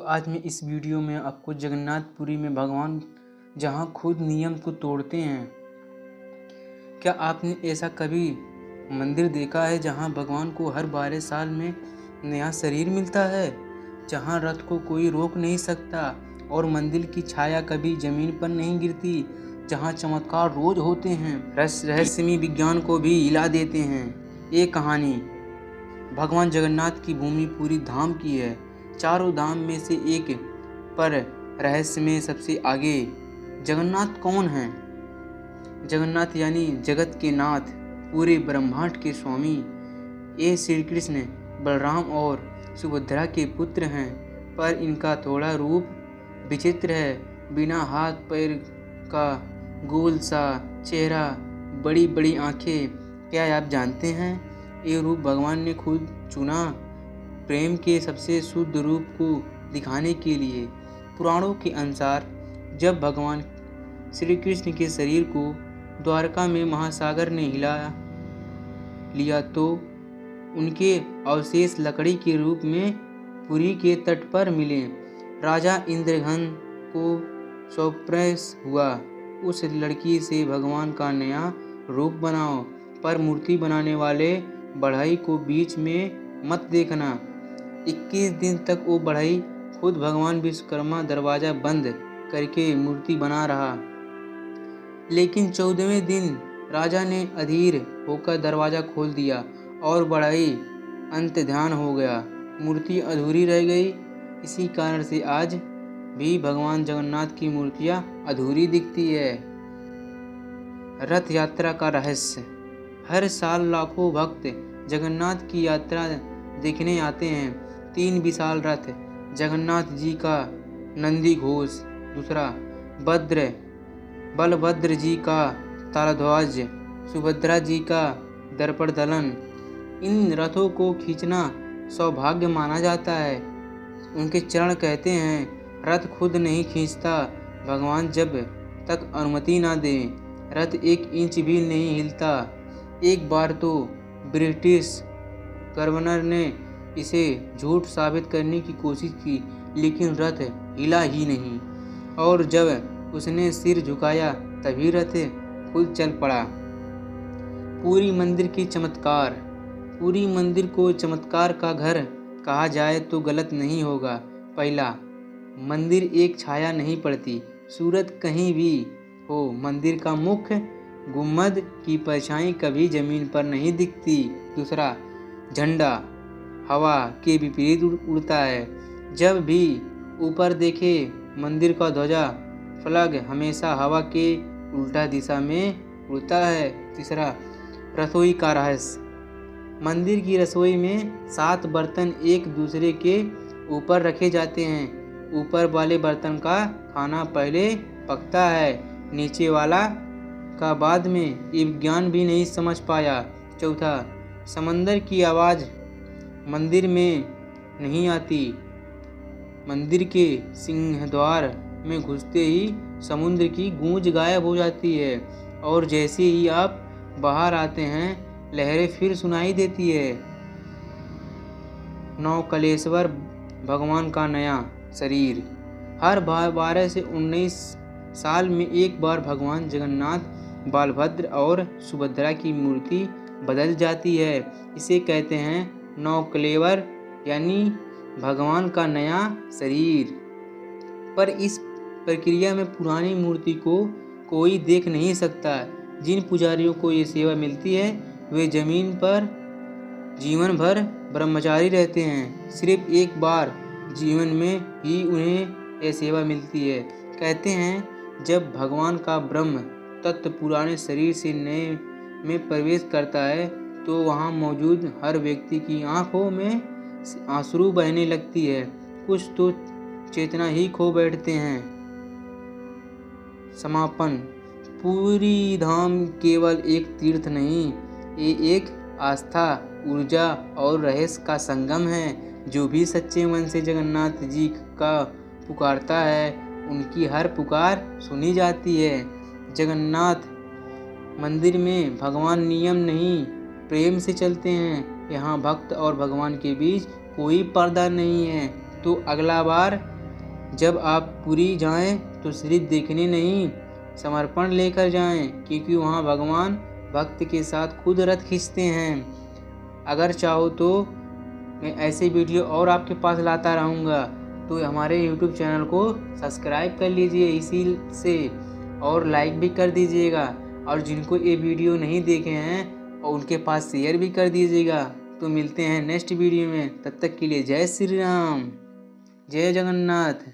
आज मैं इस वीडियो में आपको जगन्नाथपुरी में भगवान जहाँ खुद नियम को तोड़ते हैं। क्या आपने ऐसा कभी मंदिर देखा है जहाँ भगवान को हर 12 साल में नया शरीर मिलता है, जहाँ रथ को कोई रोक नहीं सकता और मंदिर की छाया कभी जमीन पर नहीं गिरती, जहाँ चमत्कार रोज होते हैं, रहस्यमय विज्ञान को भी हिला देते हैं। ये कहानी भगवान जगन्नाथ की भूमि पूरी धाम की है। चारों धाम में से एक, पर रहस्य में सबसे आगे। जगन्नाथ कौन हैं? जगन्नाथ यानी जगत के नाथ, पूरे ब्रह्मांड के स्वामी। ये श्री कृष्ण, बलराम और सुभद्रा के पुत्र हैं, पर इनका थोड़ा रूप विचित्र है। बिना हाथ पैर का गोल सा चेहरा, बड़ी बड़ी आंखें। क्या आप जानते हैं, ये रूप भगवान ने खुद चुना, प्रेम के सबसे शुद्ध रूप को दिखाने के लिए। पुराणों के अनुसार जब भगवान श्री कृष्ण के शरीर को द्वारका में महासागर ने हिला लिया तो उनके अवशेष लकड़ी के रूप में पुरी के तट पर मिले। राजा इंद्रघन को स्वप्रेश हुआ, उस लड़की से भगवान का नया रूप बनाओ, पर मूर्ति बनाने वाले बढ़ई को बीच में मत देखना। 21 दिन तक वो बढ़ई खुद भगवान विश्वकर्मा दरवाजा बंद करके मूर्ति बना रहा, लेकिन 14वें दिन राजा ने अधीर होकर दरवाजा खोल दिया और बढ़ई अंत ध्यान हो गया, मूर्ति अधूरी रह गई। इसी कारण से आज भी भगवान जगन्नाथ की मूर्तियां अधूरी दिखती है। रथ यात्रा का रहस्य। हर साल लाखों भक्त जगन्नाथ की यात्रा देखने आते हैं। 3 विशाल रथ, जगन्नाथ जी का नंदी घोष, दूसरा बलभद्र जी का तालध्वज, सुभद्रा जी का दर्पण दलन। इन रथों को खींचना सौभाग्य माना जाता है। उनके चरण कहते हैं, रथ खुद नहीं खींचता, भगवान जब तक अनुमति ना दे रथ 1 इंच भी नहीं हिलता। एक बार तो ब्रिटिश गवर्नर ने इसे झूठ साबित करने की कोशिश की, लेकिन रथ हिला ही नहीं, और जब उसने सिर झुकाया तभी रथ खुद चल पड़ा। पूरी मंदिर की चमत्कार। पूरी मंदिर को चमत्कार का घर कहा जाए तो गलत नहीं होगा। पहला, मंदिर एक छाया नहीं पड़ती, सूरत कहीं भी हो, मंदिर का मुख्य गुम्बद की परछाई कभी जमीन पर नहीं दिखती। दूसरा, झंडा हवा के विपरीत उड़ता है। जब भी ऊपर देखे, मंदिर का ध्वजा फ्लैग हमेशा हवा के उल्टा दिशा में उड़ता है। तीसरा, रसोई का रहस्य। मंदिर की रसोई में 7 बर्तन एक दूसरे के ऊपर रखे जाते हैं। ऊपर वाले बर्तन का खाना पहले पकता है, नीचे वाला का बाद में। ये विज्ञान भी नहीं समझ पाया। चौथा, समंदर की आवाज़ मंदिर में नहीं आती। मंदिर के सिंहद्वार में घुसते ही समुद्र की गूंज गायब हो जाती है, और जैसे ही आप बाहर आते हैं लहरें फिर सुनाई देती है। नवकलेश्वर भगवान का नया शरीर। हर 12 से 19 साल में एक बार भगवान जगन्नाथ, बलभद्र और सुभद्रा की मूर्ति बदल जाती है। इसे कहते हैं नवकलेवर, यानी भगवान का नया शरीर। पर इस प्रक्रिया में पुरानी मूर्ति को कोई देख नहीं सकता। जिन पुजारियों को ये सेवा मिलती है वे जमीन पर जीवन भर ब्रह्मचारी रहते हैं। सिर्फ एक बार जीवन में ही उन्हें यह सेवा मिलती है। कहते हैं, जब भगवान का ब्रह्म तत्व पुराने शरीर से नए में प्रवेश करता है तो वहाँ मौजूद हर व्यक्ति की आंखों में आंसू बहने लगती है। कुछ तो चेतना ही खो बैठते हैं। समापन। पूरी धाम केवल एक तीर्थ नहीं, ये एक आस्था, ऊर्जा और रहस्य का संगम है। जो भी सच्चे मन से जगन्नाथ जी का पुकारता है, उनकी हर पुकार सुनी जाती है। जगन्नाथ मंदिर में भगवान नियम नहीं, प्रेम से चलते हैं। यहाँ भक्त और भगवान के बीच कोई पर्दा नहीं है। तो अगला बार जब आप पुरी जाएं तो सिर्फ देखने नहीं, समर्पण लेकर जाएं, क्योंकि वहाँ भगवान भक्त के साथ खुद रथ खींचते हैं। अगर चाहो तो मैं ऐसे वीडियो और आपके पास लाता रहूँगा, तो हमारे YouTube चैनल को सब्सक्राइब कर लीजिए इसी से, और लाइक भी कर दीजिएगा, और जिनको ये वीडियो नहीं देखे हैं और उनके पास शेयर भी कर दीजिएगा। तो मिलते हैं नेक्स्ट वीडियो में, तब तक के लिए जय श्री राम, जय जगन्नाथ।